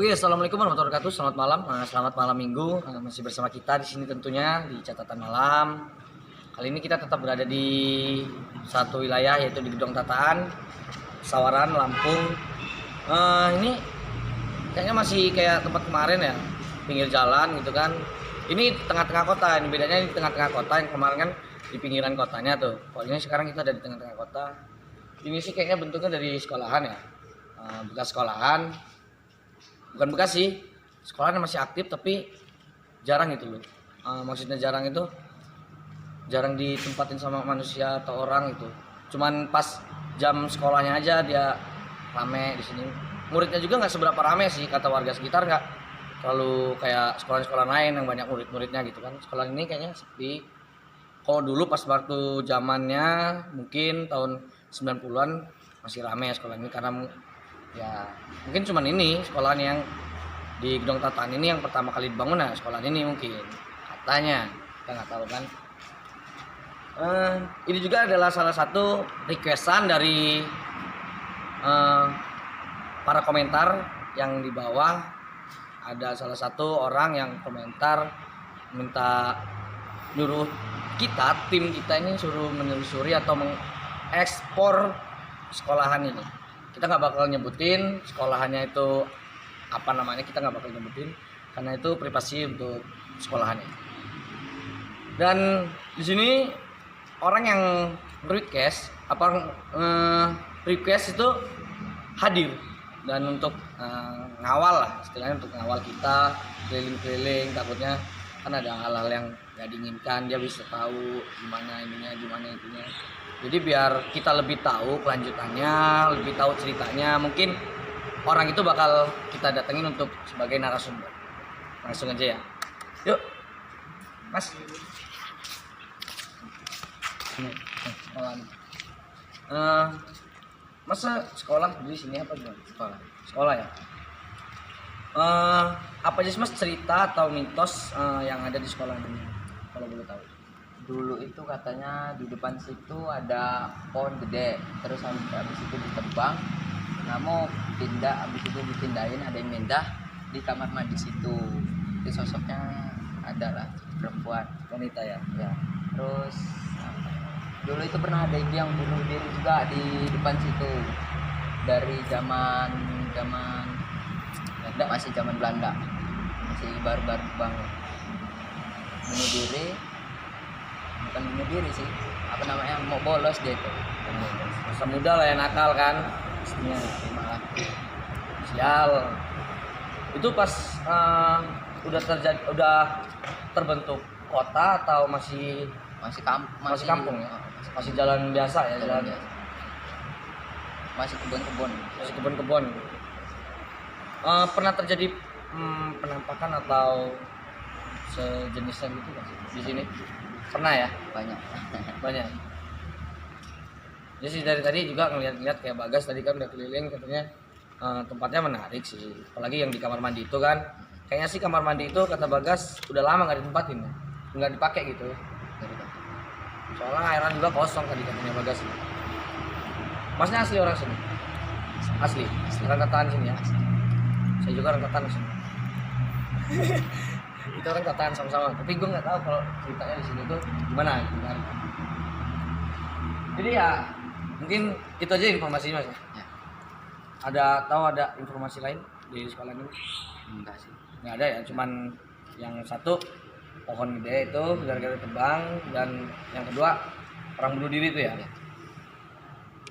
Oke, assalamualaikum warahmatullahi wabarakatuh. Selamat malam, selamat malam minggu. Masih bersama kita di sini tentunya di catatan malam. Kali ini kita tetap berada di satu wilayah yaitu di Gedong Tataan, Sawaran, Lampung. Ini kayaknya masih kayak tempat kemarin ya, pinggir jalan gitu kan. Ini tengah-tengah kota. Ini bedanya di tengah-tengah kota. Yang kemarin kan di pinggiran kotanya tuh. Kalau ini sekarang kita ada di tengah-tengah kota. Ini sih kayaknya bentuknya dari sekolahan ya, bekas sekolahan. Bukan bekas sih, sekolahnya masih aktif tapi jarang gitu loh. Maksudnya jarang itu jarang ditempatin sama manusia atau orang itu. Cuman pas jam sekolahnya aja dia rame di sini. Muridnya juga nggak seberapa rame sih, kata warga sekitar, nggak terlalu kayak sekolah-sekolah lain yang banyak murid-muridnya gitu kan. Sekolah ini kayaknya sepi. Kalau dulu pas waktu zamannya mungkin tahun 90-an masih rame sekolah ini karena ya mungkin cuman ini sekolahan yang di Gedong Tataan ini yang pertama kali dibangun, nah sekolahan ini mungkin katanya, kita nggak tahu kan. Ini juga adalah salah satu requestan dari para komentar yang di bawah. Ada salah satu orang yang komentar minta nyuruh kita, tim kita ini suruh menelusuri atau mengekspor sekolahan ini. Kita nggak bakal nyebutin sekolahannya itu apa namanya, kita nggak bakal nyebutin karena itu privasi untuk sekolahannya. Dan di sini orang yang request request itu hadir dan untuk ngawal lah istilahnya, untuk ngawal kita keliling-keliling, takutnya kan ada hal-hal yang nggak diinginkan, dia bisa tahu gimana ininya, gimana itunya. Jadi biar kita lebih tahu kelanjutannya, lebih tahu ceritanya, mungkin orang itu bakal kita datengin untuk sebagai narasumber. Langsung aja ya. Yuk, Mas. Masa sekolah di sini apa gimana? Sekolah ya. Apa aja sih Mas cerita atau mitos yang ada di sekolah ini, kalau boleh tahu? Dulu itu katanya di depan situ ada pohon gede, terus habis itu ditebang, namun pindah, habis itu dipindahin, ada yang pindah di kamar mandi situ. Itu sosoknya adalah perempuan, Wanita ya. ya. Terus dulu itu pernah ada ibu yang bunuh diri juga di depan situ, dari zaman Belanda, masih zaman Belanda, masih baru-baru banget. Bunuh diri, bukan bunuh diri sih, apa namanya, mau bolos dia itu. Masa muda lah yang nakal kan. Pastinya Malah sial. Itu pas udah terbentuk kota atau masih kampung ya? Masih jalan biasa ya, jalan biasa. Masih kebun-kebun. Masih kebun-kebun. Pernah terjadi penampakan atau sejenisnya gitu nggak sih di sini? Pernah ya? Banyak. Banyak. Jadi sih dari tadi juga ngeliat kayak Bagas tadi kan udah keliling, katanya tempatnya menarik sih. Apalagi yang di kamar mandi itu kan. Kayaknya sih kamar mandi itu kata Bagas udah lama nggak ditempatin ya, nggak dipakai gitu. Soalnya airan juga kosong tadi katanya Bagas. Masnya asli orang sini? Asli. Orang Tataan sini ya. Saya juga orang Tataan sini. Kita orang Tataan sama-sama. Tapi gue nggak tahu kalau ceritanya di sini tuh gimana. Jadi ya mungkin itu aja informasinya Mas. Ya. Ada informasi lain di sekolah ini? Enggak sih. Nggak ada ya, cuman yang satu pohon gede itu gara-gara tebang, dan yang kedua orang bunuh diri itu ya.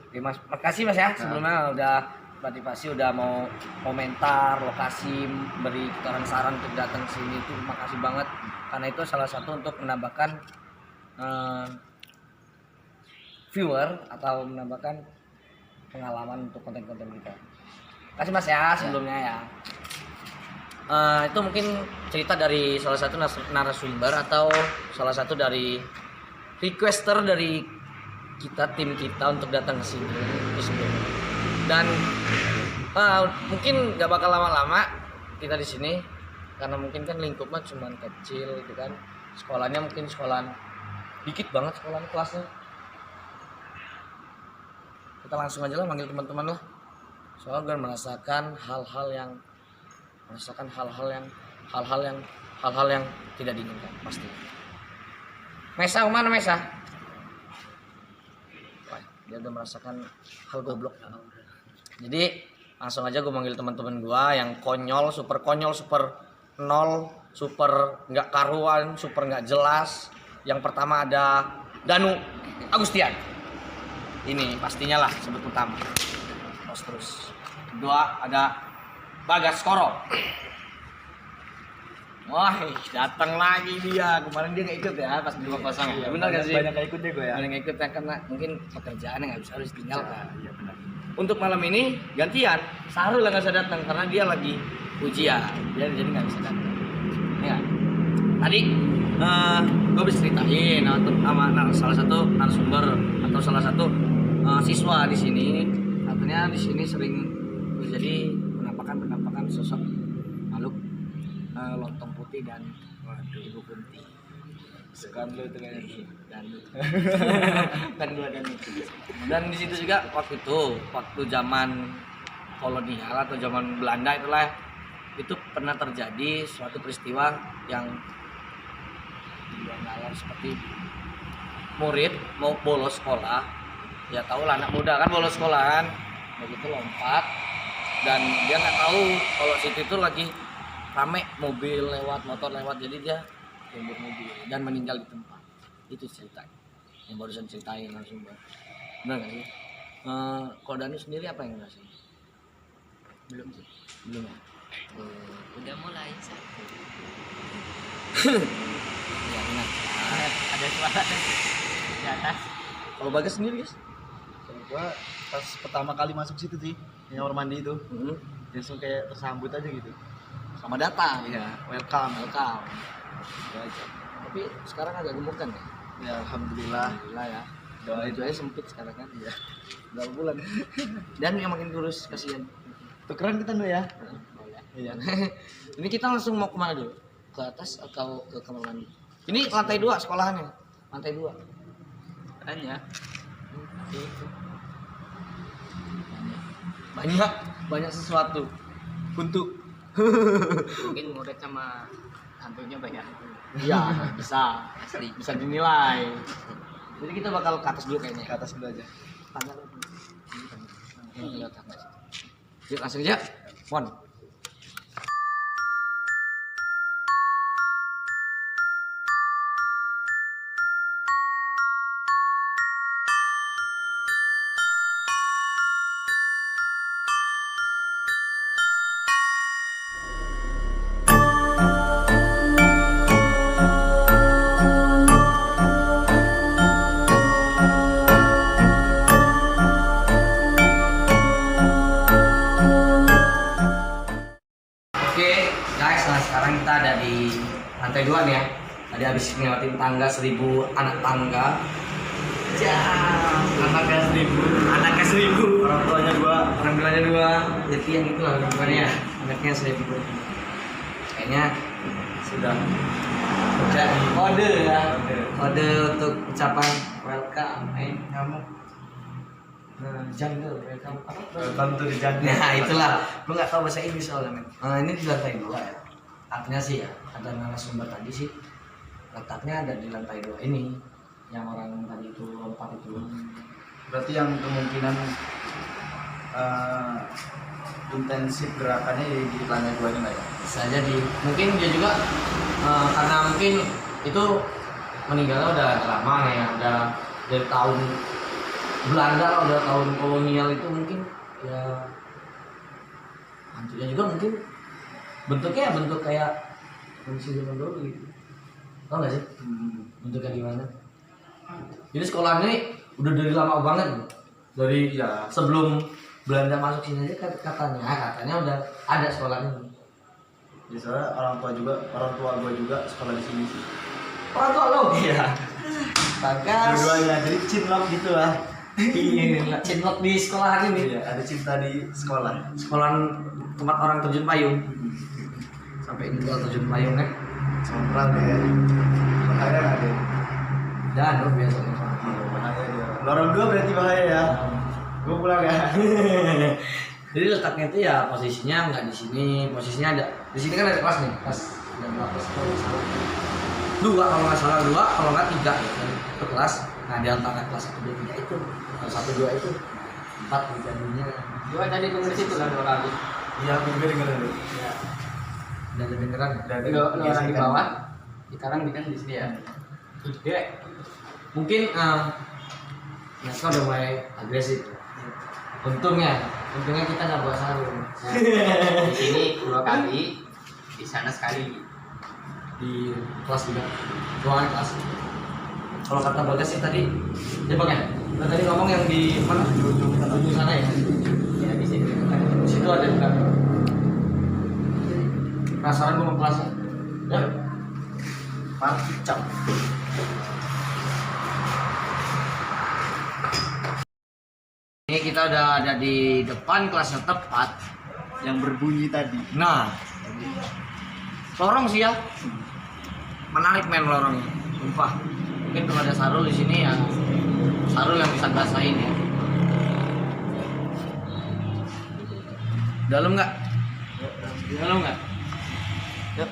Oke Mas, makasih Mas ya sebelumnya udah motivasi, udah mau komentar lokasi, beri kita orang saran untuk datang ke sini, itu makasih banget karena itu salah satu untuk menambahkan viewer atau menambahkan pengalaman untuk konten-konten kita. Kasih Mas ya sebelumnya ya. Itu mungkin cerita dari salah satu narasumber atau salah satu dari requester dari kita, tim kita untuk datang ke sini itu sebelumnya. Dan mungkin nggak bakal lama-lama kita di sini karena mungkin kan lingkupnya cuma kecil gitu kan. Sekolahnya mungkin sekolahan dikit banget, sekolahan kelasnya. Kita langsung aja lah manggil teman-teman lah. Soalnya gue merasakan hal-hal yang merasakan hal-hal yang tidak diinginkan pasti. Mesa mana Mesa? Wah, dia udah merasakan hal goblok. Jadi langsung aja gue manggil teman-teman gue yang konyol, super nol, super nggak karuan, super nggak jelas. Yang pertama ada Danu Agustian. Ini pastinya lah sebut pertama. Terus. Kedua ada Bagas Koro. Wah, datang lagi dia. Kemarin dia nggak ikut ya pas di 2-0. Iya, Benar nggak sih? Banyak nggak ikut deh gue ya. Banyak nggak ikut ya karena mungkin pekerjaannya nggak bisa harus tinggalkan. Iya benar. Untuk malam ini gantian, Sahrul yang nggak bisa datang karena dia lagi ujian. Dia jadi nggak bisa datang. Ya. Tadi gue bisa ceritain untuk sama salah satu narasumber atau salah satu siswa di sini. Katanya di sini sering terjadi penampakan sosok makhluk lontong putih dan ibu kunti. Sukaan lo itu kayaknya. Dan dua dan itu. Dan di situ juga waktu zaman kolonial atau zaman Belanda itu pernah terjadi suatu peristiwa yang dibilang seperti murid mau bolos sekolah, ya tahu lah anak muda kan bolos sekolah kan, begitu lompat dan dia nggak tahu kalau situ itu lagi rame mobil lewat, motor lewat, jadi dia lembut mobil dan meninggal di tempat. Itu cerita yang barusan ceritain langsung benar nggak sih? Kalau Danu sendiri apa yang ngerasain? Belum sih. Belum ya? Udah mulai satu. Ya benar. Ada suara di atas. Kalau Bagas sendiri guys? Kalau gue pas pertama kali masuk situ sih, yang kamar mandi itu, langsung kayak tersambut aja gitu. Sama datang. Iya, welcome. Itu aja. Tapi sekarang agak gemuk kan ya? Ya alhamdulillah. Alhamdulillah ya. Doa Itu aja sempit sekarang kan? Iya. Berapa bulan? Dan yang makin kurus, kasihan. Tukeran kita dulu ya. Iya. Ini kita langsung mau kemana dulu? Ke atas atau ke kamar mandi? Ini lantai 2 sekolahannya. Lantai 2. Tanya. Banyak sesuatu. Untuk Mungkin murid sama hantunya banyak. iya, bisa Asli. dinilai. Jadi kita bakal ke atas dulu kayaknya. Ke atas dulu aja. Tanggal yuk langsung aja. One. Oke guys, nah sekarang kita ada di lantai 2 nih ya. Tadi habis ngelewatin tangga 1000 anak tangga. Anaknya 1000. Orang tuanya gua. Orang tuanya 2. Jadi yang itu lah bukannya. Anaknya 1000. Kayaknya sudah jadi kode ya. Kode untuk ucapan welcome. Kamu jungle, welcome apa? Welcome to the jungle. Nah itulah, lu nggak tahu bahasa Inggris soalnya men. Ini di lantai 2 ya. Artinya sih ya, ada narasumber tadi sih letaknya ada di lantai 2 ini, yang orang tadi itu lompat itu. Berarti yang kemungkinan intensif gerakannya di lantai 2 ini lah ya. Bisa jadi, mungkin dia juga karena mungkin itu meninggalnya udah lama ya, udah dari tahun Belanda, udah tahun kolonial itu mungkin ya hantunya juga mungkin bentuknya bentuk kayak manusia zaman dulu gitu. Tau gak sih bentuknya gimana? Jadi sekolah ini udah dari lama banget loh. Dari Iya. sebelum Belanda masuk sini aja katanya udah ada sekolah ini. Ya, soalnya orang tua gua juga sekolah di sini sih. Orang tua lo? Iya. Bagas. Dua-duanya jadi cinlok gitu lah. Iya, cinlok di sekolahan ini. Iya, ada cinta di sekolah. Sekolahan tempat orang terjun payung. Sampai ini gua terjun payung kan. Sompral ya. Bahaya nggak deh? Dan lo biasanya. Iya, bahaya dia. Lorong 2 berarti bahaya ya. Gua pulang ya. Jadi letaknya itu ya posisinya nggak di sini, posisinya ada di sini kan ada kelas nih, kelas ada berapa kelas kalau nggak salah. Dua kalau nggak salah, dua kalau nggak tiga ya, itu kelas. Nah di antara kelas 1, 2, 3 itu, kelas 1, 2 itu 4 jadinya. Dua tadi tunggu di situ lah 2 kali. Iya, gue dengar dulu. Ya. Dan kedengeran. Jadi lo orang di bawah, sekarang kan di sini ya. Gede. Mungkin Naska udah mulai agresif. Untungnya kita nggak bawa sarung. Di sini 2 kali, di sana sekali. Di kelas juga, ruangan kelas. Kalau kata Bagas sih tadi, ya Bang ya, nah, tadi ngomong yang di mana? Di ujung sana ya. Ya di sini. Di situ ada juga. Penasaran gue mau kelasnya? Ya. Parkicam. Ini kita udah ada di depan kelasnya tepat. Yang berbunyi tadi. Nah, lorong sih ya, menarik men lorongnya, sumpah. Mungkin kalau ada Sarul di sini ya, Sarul yang bisa ngerasain ya. Dalam nggak? Dalam nggak? Yuk.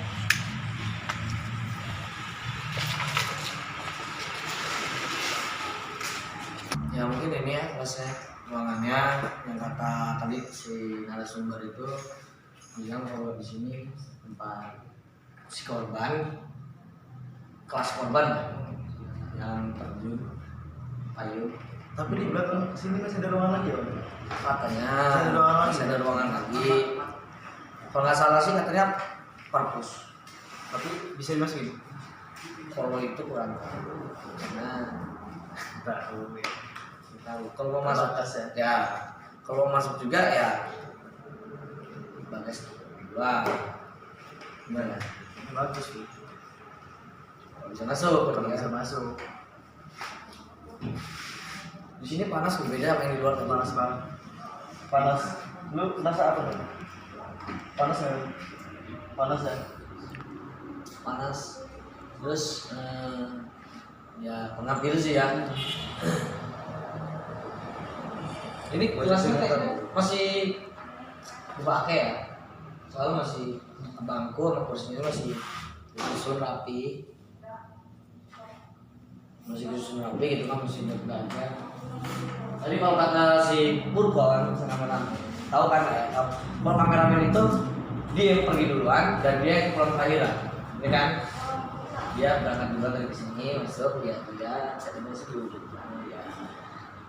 Ya mungkin ini ya kelasnya, ruangannya yang kata tadi si narasumber itu bilang kalau di sini tempat si korban, kelas korban yang terjun payung. Tapi di belakang sini masih ada ruangan lagi ya? Katanya Masih ada ruangan lagi. Kalau nggak salah sih katanya perpus. Tapi bisa dimasukin? Kalau itu kurang tahu. Karena Tahu ya. tahu kalau mau masuk Terbatas ya? ya kalau mau masuk juga ya Bagas dua gimana? Bagus sih. Kalau bisa masuk, Kalau ya. bisa masuk. Di sini panas berbeda sama yang di luar tadi. Panas banget. Panas. Lu rasa apa tuh? Panas ya? Panas ya? Panas. Terus ya pengap gitu sih ya. Ini kelasnya masih dipakai ya. Soalnya masih bangku sama kursinya masih disusun rapi. Masih disusun rapi gitu kan, masih berada. Tadi kalau kata si Purbo kan kameramen, tahu kan ya? Kalau kameramen itu dia yang pergi duluan dan dia yang pulang terakhiran, ya kan? Dia berangkat duluan dari sini masuk, lihat dia settingnya sih di ujung ya.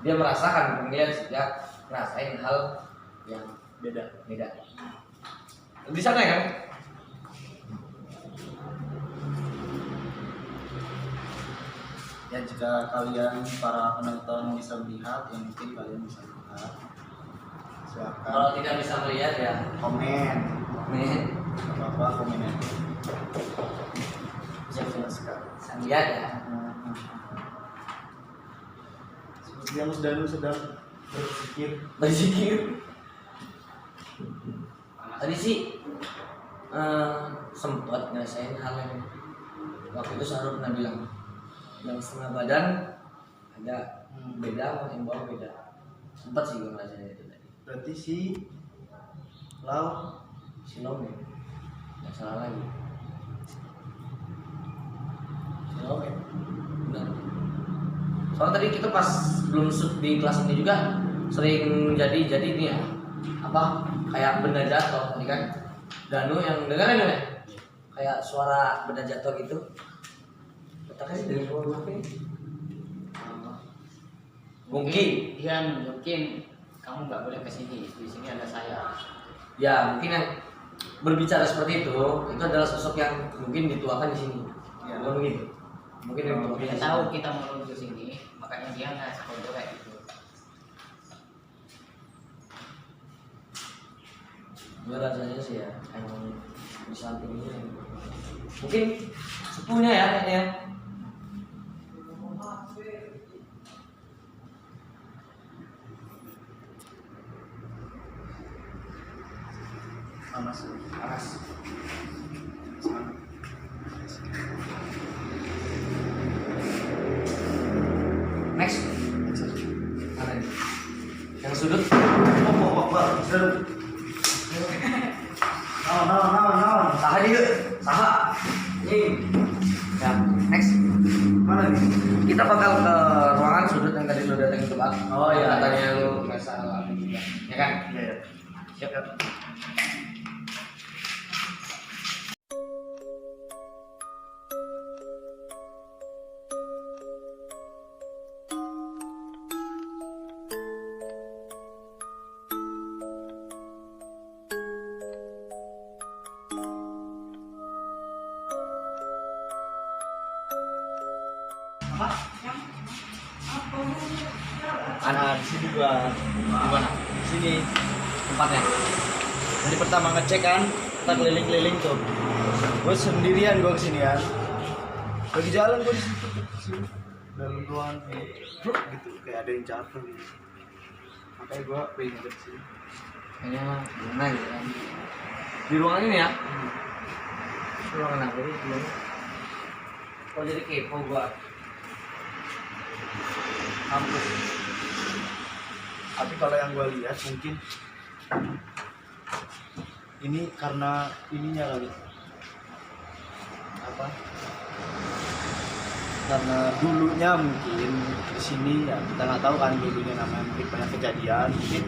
Dia merasakan pemilihan sejak ngerasain hal yang beda. Di sana ya kan? Ya jika kalian para penonton bisa melihat, yang mungkin kalian bisa lihat. Silakan. Kalau tidak bisa melihat ya Komen. nih Apa komen aja. bisa bisa lihat ya. Sepertinya Mas Danu sedang berpikir. Berzikir. Tadi sih sempat ngerasain hal yang waktu itu Sarul pernah bilang yang setengah badan ada beda sama yang bawah beda. Sempat sih gue ngerasain itu tadi. Berarti si Lau Silome nggak salah lagi. Silome benar. Soalnya tadi kita pas belum di kelas ini juga sering jadi ini ya apa kayak benda jatuh tadi kan. Danu yang dengerin ya kayak suara benda jatuh gitu. Katakan sih dari luar rumah ini. Mungkin Mungkin kamu nggak boleh kesini. Di sini ada saya. ya mungkin yang berbicara seperti itu adalah sosok yang mungkin dituakan di sini. Ya. Bukan begitu. Mungkin yang dituakan Dia di tahu sini. kita mau menuju sini, makanya dia ngasih kode kayak gitu. Gue rasanya sih ya emang di samping ini mungkin sepuhnya ya kayaknya. panas. Panas. Next. Mana ini? Yang sudut. Sudut. Naon. Saha dia? Saha? Ini. Ya, next. Mana nih? Kita bakal ke ruangan sudut yang tadi lu datengin itu, Bang. Oh, iya. Katanya lu nggak salah. Ya kan? Iya. Siap. Nah, di sini gua. Di mana? Di sini. Tempatnya. Jadi pertama ngecek kan, kita keliling-keliling tuh. Gue sendirian gue kesini kan. Lagi jalan gue di situ. Dalam ruangan gitu, kayak ada yang jatuh gitu. Makanya gue pengen ke sini. Kayaknya gimana gitu kan. Di ruangan ini ya? Ruangan apa sih? Kok jadi kepo gua? Kampus. Tapi kalau yang gue lihat mungkin ini karena ininya kali. Apa? Karena dulunya mungkin di sini ya kita nggak tahu kan dulunya namanya mungkin banyak kejadian mungkin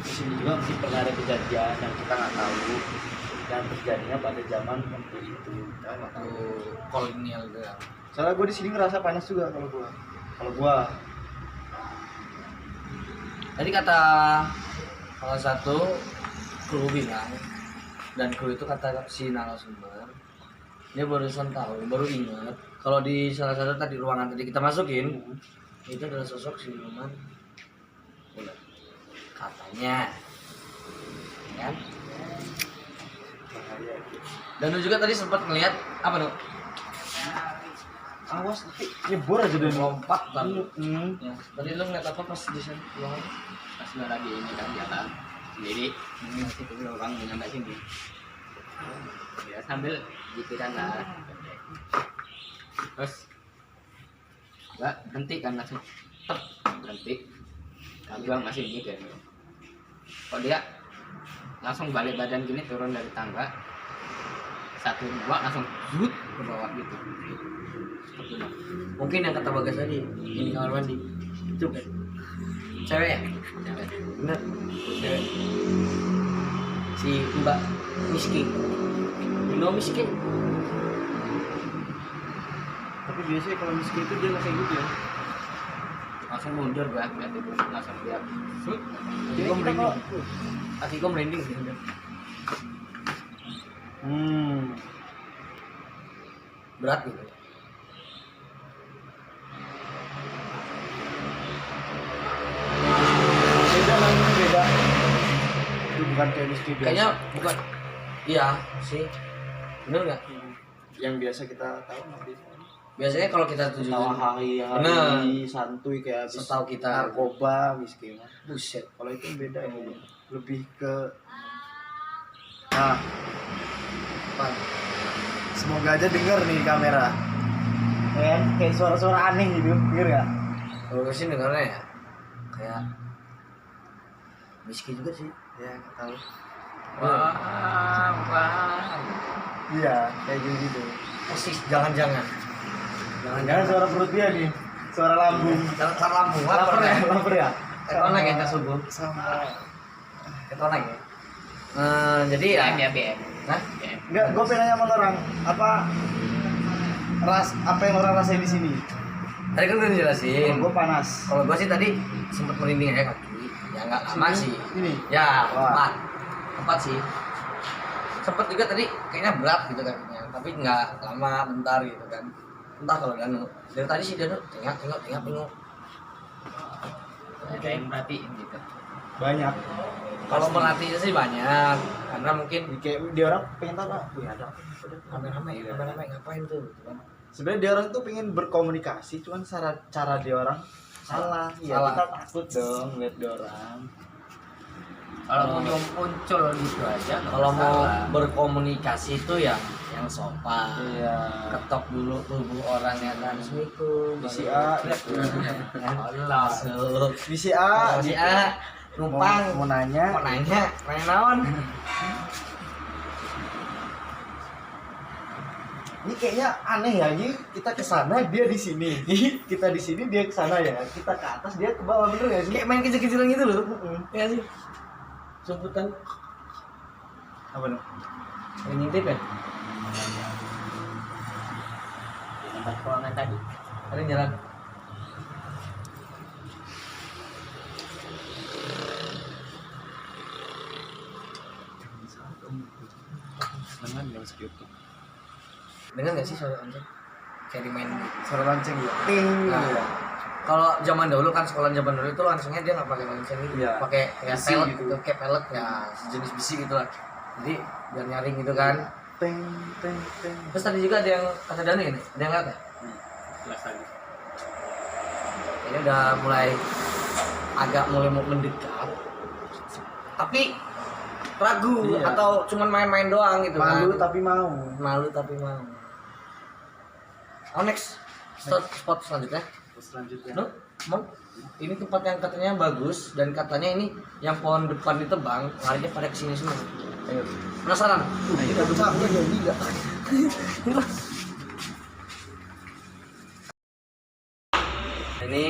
di sini juga mungkin pernah ada kejadian yang kita nggak tahu dan terjadinya pada zaman waktu itu kita nggak tahu. Kolonial gitu ya. Soalnya gue di sini ngerasa panas juga kalau gue Tadi kata salah satu kru bilang, dan kru itu kata si narasumber, dia barusan tahu, baru ingat kalau di salah satu tadi ruangan tadi kita masukin itu adalah sosok siluman ular. Katanya, kan? bahaya. Dan lu juga tadi sempat ngeliat apa tuh? Awas tapi nyebur aja deh. Lompat kan? Hmm. Ya, tadi lu ngeliat apa pas di sana ruangan? Pas gua lagi ini kan jalan sendiri, masih tuh orang nyampe sini. Ya sambil gitu kan lah. Terus gua berhenti kan langsung tep, berhenti. Gua masih mikir. Kok dia langsung balik badan gini turun dari tangga. Satu dua langsung zut ke bawah gitu. Seperti itu. Mungkin yang kata Bagas tadi, ini kamar mandi. Itu kan? Cewek ya? Cewek. Bener, cewek. Si Mbak Miski. Mbak Miski. Tapi biasanya kalau miskin itu dia nggak kayak gitu ya. Langsung mundur gua lihat itu langsung dia zut. Kaki gue merinding. Kaki gue merinding sih. Berat gitu. Beda namanya beda. Itu bukan kayak miskin biasa. Kayaknya bukan. Iya sih. Bener nggak? Yang biasa kita tahu nanti. Biasanya kalau kita tujuh Tawa hari santuy kayak habis setahu kita narkoba miskin. buset. Kalau itu beda ini. Lebih ke nah, Apa? semoga aja denger nih kamera. Kan kayak suara-suara aneh gitu, denger enggak? Kalau gue sih dengarnya ya kayak Miski juga sih. Ya, enggak tahu. Wah. Iya, kayak gitu. Persis, jangan-jangan. Jangan suara perut dia nih. Suara lambung. Jangan lambung. Lapar ya? Lapar ya? Ketona kita subuh. Sama. Ketona ya. Jadi ya. BM. Hah? Enggak, gue pengen nanya sama orang, apa yang orang rasain di sini? Tadi kan udah dijelasin. Gue panas. Kalau gue sih tadi sempat merinding ya kaki. Ya nggak lama sih. Ini. Ya, Wah. empat sih. Sempet juga tadi kayaknya berat gitu kan. Tapi nggak lama, bentar gitu kan. Entah kalau Danu. Dari tadi sih Danu tengok. Ada yang merhatiin gitu. Banyak. Kalau merhatiin sih banyak. Karena mungkin Kayak dia orang pengen tahu lah. Wih, ada apa? rame-rame ngapain tuh gitu kan. Sebenarnya dia orang tuh pengen berkomunikasi, cuman cara dia orang salah. Ya, Salah. kita takut dong lihat dia orang. Kalau mau muncul gitu aja nggak Kalau mau masalah. berkomunikasi itu ya yang sopan. Iya. Ketok dulu tubuh orang ya kan. Assalamualaikum. Misi A. Allah. Masuk. Misi A. Si A numpang Mau nanya. mau nanya naon. Ini kayaknya aneh ya, ini kita ke sana dia di sini. Kita di sini dia ke sana ya. Kita ke atas dia ke bawah, bener gak sih? Kayak main kecil-kecilan gitu loh. Ya sih. Sebutan Apa nih? yang ngintip ya. Tempat ruangan tadi. Ada yang jalan. Dengar nggak sih suara lonceng? Kayak di main. Suara lonceng ya. Ting. Nah, Iya. kalau zaman dulu kan sekolah zaman dulu itu loncengnya dia nggak pakai lonceng gitu, Iya. pakai kayak Besi pellet gitu. gitu, kayak pellet ya sejenis besi gitu lah. Jadi biar nyaring gitu kan. Teng teng teng. Terus tadi juga ada yang kata Dani ini, ada yang lihat ya? Jelas tadi. Ini udah mulai agak mulai mau mendekat, tapi ragu Iya. atau cuman main-main doang gitu Malu kan. tapi mau. Malu tapi mau. Oh next spot selanjutnya. Selanjutnya. Loh, Mam, ini tempat yang katanya bagus dan katanya ini yang pohon depan ditebang, larinya pada kesini semua. Ayo. Penasaran? Kita bisa aku jadi enggak. Ini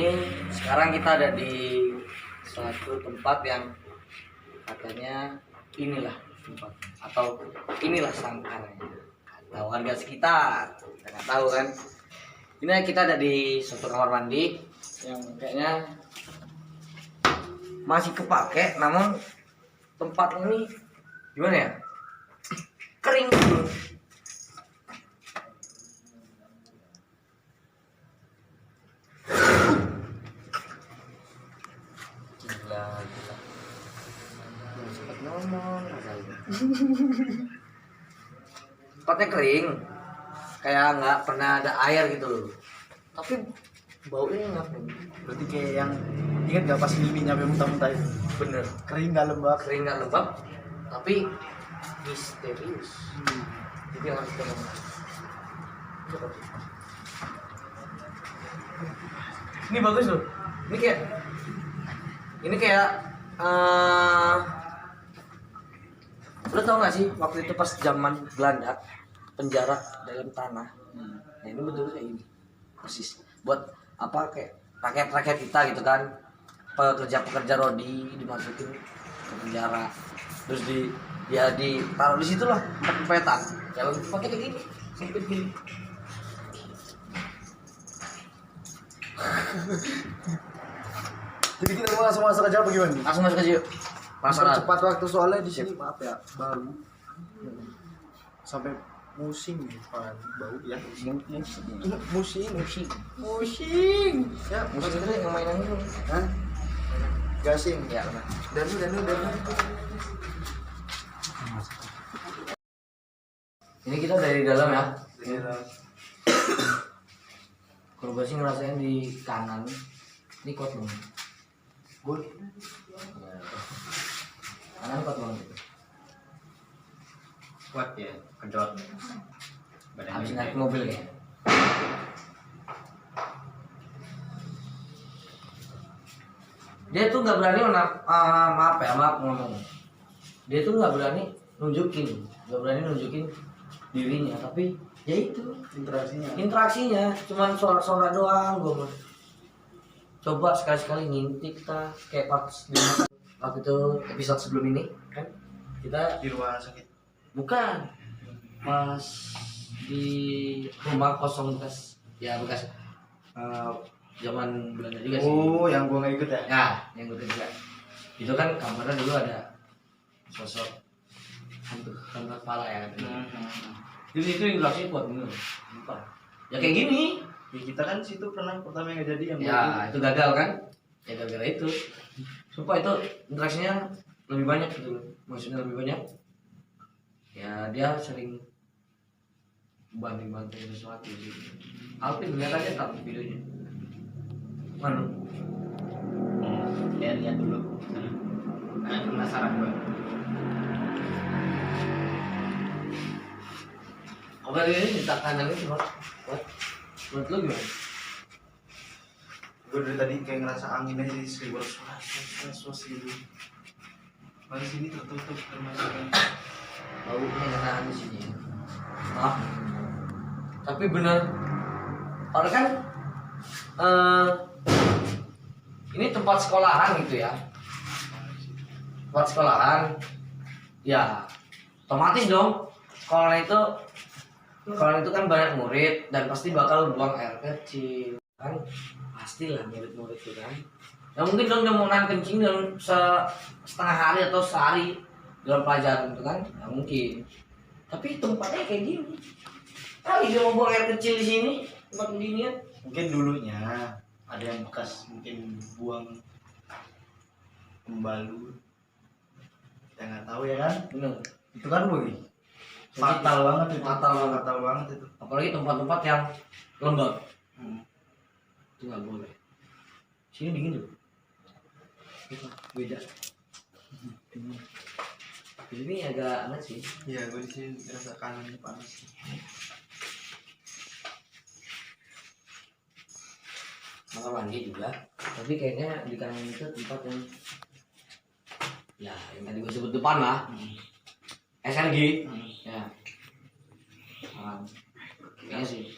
sekarang kita ada di suatu tempat yang katanya inilah tempat atau inilah sangkarnya kata warga sekitar. Kita nggak tahu kan. Ini kita ada di suatu kamar mandi yang kayaknya masih kepake, namun tempat ini gimana ya? Kering dulu. Gila, gila. Belum sempat ngomong, rasanya. Tempatnya kering, kayak nggak pernah ada air gitu loh. Tapi baunya enak nih. Berarti kayak yang ingat gak pas Mimi nyampe muntah-muntah itu? Bener, Kering gak lembab. kering nggak lembab, tapi misterius. Itu yang harus kita ngomong. Ini bagus loh. Ini kayak lo tau gak sih waktu itu pas zaman Belanda penjara dalam tanah. Nah ini betul kayak gini persis. Buat apa kayak rakyat-rakyat kita gitu kan, pekerja-pekerja rodi dimasukin ke penjara, terus dia ditaruh di situ lah tempat-tempatan. Jalan tempatnya kayak gini, sempit gini. Jadi kita mau langsung masuk aja apa gimana nih? Langsung masuk aja yuk. Penasaran? Cepat waktu soalnya di sini maaf ya, baru sampai musing nih, Pak. Bau ya. Musing. Ya, Musik itu yang mainan itu. Hah? Gasing. Ya benar. Danu. Ini kita dari dalam ya. Iya. Kalau gue sih ngerasain di kanan. Ini kuat banget. Good. Kanan kuat banget. Kuat ya, kedot. Habis naik mobil ya. Dia tuh nggak berani maaf ngomong. Dia tuh nggak berani nunjukin dirinya, tapi ya itu interaksinya cuman suara doang. Gue coba sekali-sekali ngintip kita kayak waktu itu episode sebelum ini kan kita Di rumah sakit. bukan pas di rumah kosong bekas zaman Belanda juga sih. Oh, yang gua nggak ikut ya? Ya, yang gue juga. Itu kan kamarnya dulu ada sosok hantu kepala ya kan. Jadi itu interaksi kuat bener. Sumpah. Ya kayak gini. Ya, kita kan situ pernah pertama yang jadi yang Ya itu gagal kan. Ya gara-gara itu. Sumpah itu interaksinya lebih banyak gitu loh. Maksudnya lebih banyak. Ya dia sering banting-banting sesuatu gitu. Alvin lihat aja tak videonya. Mana? Lihat dulu. Nah, penasaran gue. Oke, ini ditekan lagi buat menurut lu gimana? Gue dari tadi kayak ngerasa angin aja di seliwer suas gitu. Mari sini tertutup termasuk Baunya enak di sini. Maaf. Tapi bener. Orang kan ini tempat sekolahan gitu ya. Tempat sekolahan. Ya, otomatis dong. Sekolah itu kan banyak murid dan pasti bakal buang air kecil kan, pastilah murid-murid itu kan. Ya mungkin dong dia mau nahan kencing dalam setengah hari atau sehari dalam pelajaran itu kan, ya mungkin. Tapi tempatnya kayak gini, kali dia mau buang air kecil di sini tempat beginian. mungkin dulunya ada yang bekas mungkin buang pembalut, kita nggak tahu ya kan. Bener. Itu kan boy fatal banget itu, Fatal banget itu. Apalagi tempat-tempat yang lembab. Itu nggak boleh. Sini dingin tuh. Beda. Ini agak aneh sih. Iya, gue di sini rasa kangen panas. Kamar mandi juga. Tapi kayaknya di kanan itu tempat yang tadi gue sebut depan lah. SNG. Ya. Kayaknya sih.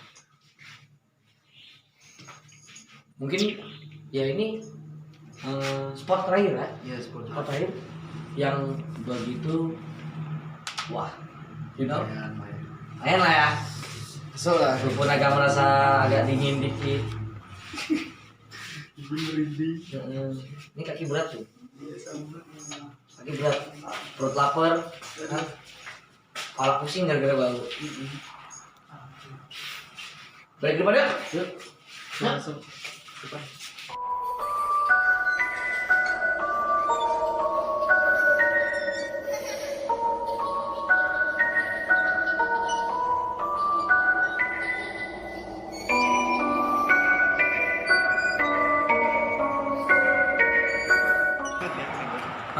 Mungkin ya ini spot terakhir ya. Iya, sport Terakhir yang begitu wah, you know, lumayan lah ya. kesel lah. Walaupun agak merasa agak dingin dikit. Ini kaki berat tuh. Kaki berat, perut lapar, kan? Kepala pusing gara-gara bau. Balik depan ya? Yuk. Langsung.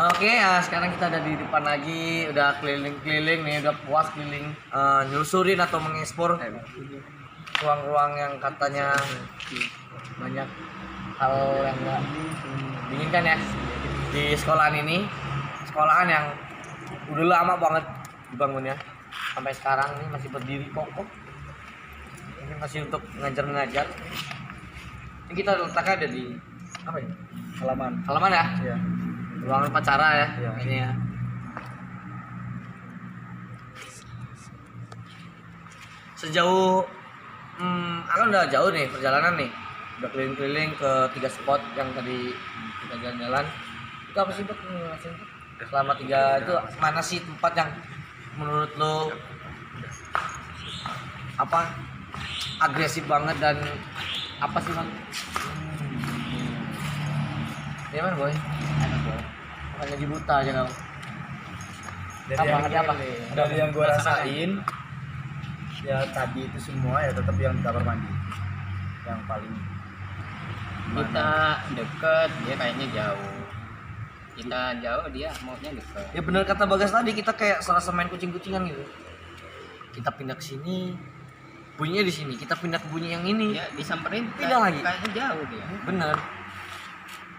Oke, sekarang kita ada di depan lagi, udah keliling-keliling nih, udah puas keliling, nyusurin atau mengekspor ruang-ruang yang katanya banyak hal yang nggak diinginkan ya di sekolahan ini. Sekolahan yang udah lama banget dibangunnya, sampai sekarang ini masih berdiri kokoh. Ini masih untuk ngajar-ngajar. Ini kita letaknya ada di apa ya? Halaman ya? Iya. Ruangan upacara ya, Iya. ini ya. Sejauh akan udah jauh nih perjalanan nih, udah keliling-keliling ke 3 spot yang tadi kita jalan-jalan. Itu apa sih, Bang? Selama 3 itu mana sih tempat yang menurut lo apa agresif banget dan apa sih, Bang? Ya mana, Boy? Makanya di buta aja kamu. Dari yang gue rasain ya tadi itu semua ya tetap yang di kamar mandi yang paling Kita deket, dia kayaknya jauh. Kita jauh, dia maunya deket. Ya benar kata Bagas tadi, kita kayak serasa main kucing-kucingan gitu. Kita pindah ke sini, bunyinya di sini. Kita pindah ke bunyi yang ini. Ya disamperin, Pindah lagi. kayaknya jauh dia. Bener.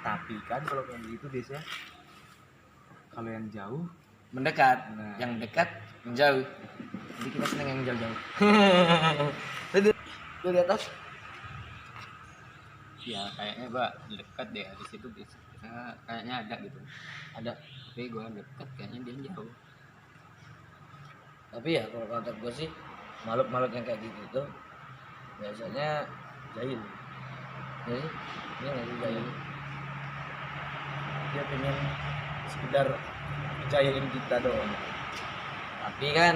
tapi kan kalau kayak gitu biasanya kalau yang jauh Mendekat. Nah. Yang dekat menjauh. Jadi kita seneng yang jauh-jauh. Tadi lu di atas. Ya kayaknya gua deket deh di situ bisa. Kayaknya ada gitu. Ada. Tapi gua deket, kayaknya dia jauh. Tapi ya kalau kata gue sih makhluk-makhluk yang kayak gitu tuh biasanya jahil. Jadi ini nggak sih jahil. dia pengen sekedar jahilin kita doang. Tapi kan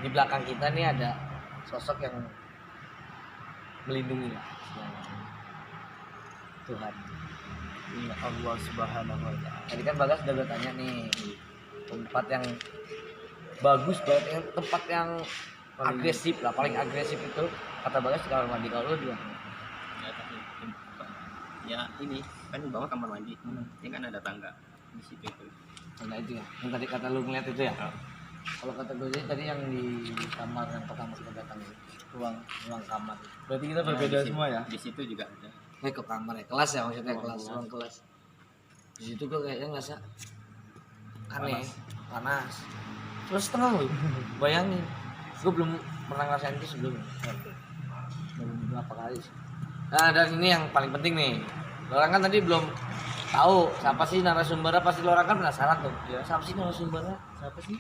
di belakang kita nih ada sosok yang melindungi lah. Tuhan. Ya Allah Subhanahu wa taala. Tadi kan Bagas udah bertanya nih tempat yang bagus banget, yang tempat yang agresif lah, paling agresif itu kata Bagas di kamar mandi. Kalau lu di mana? Ya, tapi ya ini kan di bawah kamar mandi. Ini kan ada tangga. di situ itu. Nah itu ya, yang tadi kata lu ngeliat itu ya. Kalau kata gue tadi yang di kamar yang pertama kita datang itu, ruang kamar. Berarti kita Nah, berbeda di situ- semua ya. Di situ juga ada. Ke kamar ya, kelas ya maksudnya Ruang kelas, kelas. ruang kelas. Di situ gue kayaknya ngerasa aneh, panas. Terus setengah loh, bayangin. Gue belum pernah ngerasain itu sebelumnya. Belum berapa kali sih. Nah dan ini yang paling penting nih. Lo orang kan tadi belum tahu siapa sih narasumbernya, pasti lo orang kan penasaran tuh. Ya, siapa sih narasumbernya? Siapa sih?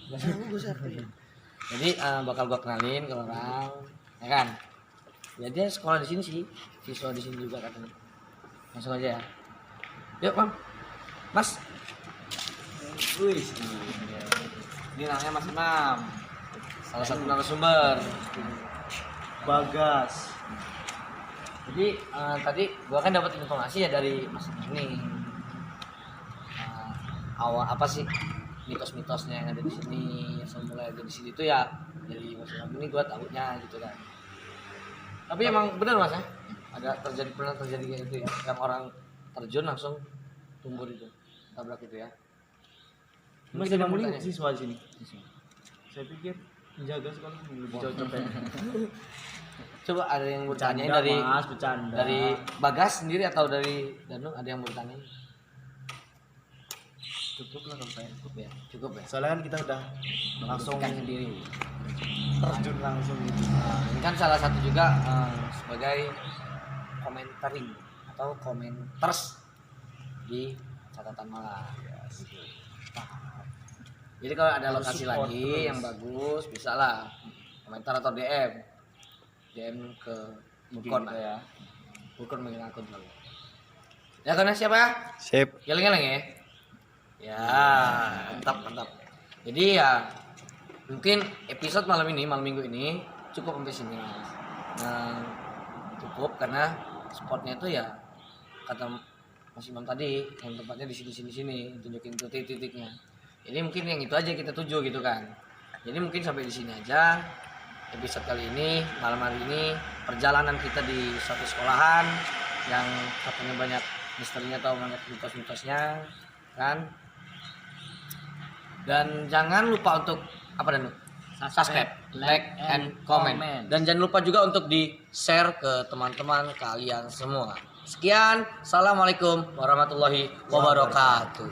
Gak tahu gue siapa ya. Jadi bakal gue kenalin ke orang, ya kan? Ya dia sekolah di sini sih, siswa di sini juga katanya. Langsung aja ya. Yuk bang, Mas. Wih, ini namanya Mas Imam, salah satu narasumber. Bagas. Jadi tadi gua kan dapat informasi ya dari Mas Imam ini. Awal apa sih mitos-mitosnya yang ada di sini, asal mulai dari sini tuh ya dari Mas Imam ini gua tahunya gitu kan. Tapi emang benar Mas ya, pernah terjadi kayak gitu ya, yang orang terjun langsung tumbuh itu, tabrak itu ya. Mas Mungkin Imam ada ini yang siswa di sini. Saya pikir penjaga sekolah ini lebih cocok ya. Coba ada yang mau Bercanda, bertanya dari Mas, bercanda. dari Bagas sendiri atau dari Danung, ada yang mau bertanya? Cukup lah kalau saya. Cukup ya. Soalnya kan kita udah langsung Kan sendiri. terjun langsung gitu. Ini kan salah satu juga sebagai commentary atau komenters di catatan malam. Jadi kalau ada Harus lokasi support lagi terus. yang bagus, bisa lah komentar atau DM ke Bukon Kita lah. ya. Bukon megang akun dulu. Ya karena siapa? Sip. Geleng-geleng ya. Ya, mantap. Jadi ya mungkin episode malam minggu ini cukup sampai sini Mas. Nah, cukup karena spotnya itu ya kata Mas Imam tadi yang tempatnya di sini tunjukin tuh titik-titiknya. Jadi mungkin yang itu aja kita tuju gitu kan. Jadi mungkin sampai di sini aja episode kali ini, malam hari ini perjalanan kita di suatu sekolahan yang katanya banyak misterinya atau banyak mitos-mitosnya kan. Dan jangan lupa untuk apa dan subscribe, like and comment. Dan jangan lupa juga untuk di-share ke teman-teman kalian semua. Sekian, assalamualaikum warahmatullahi wabarakatuh.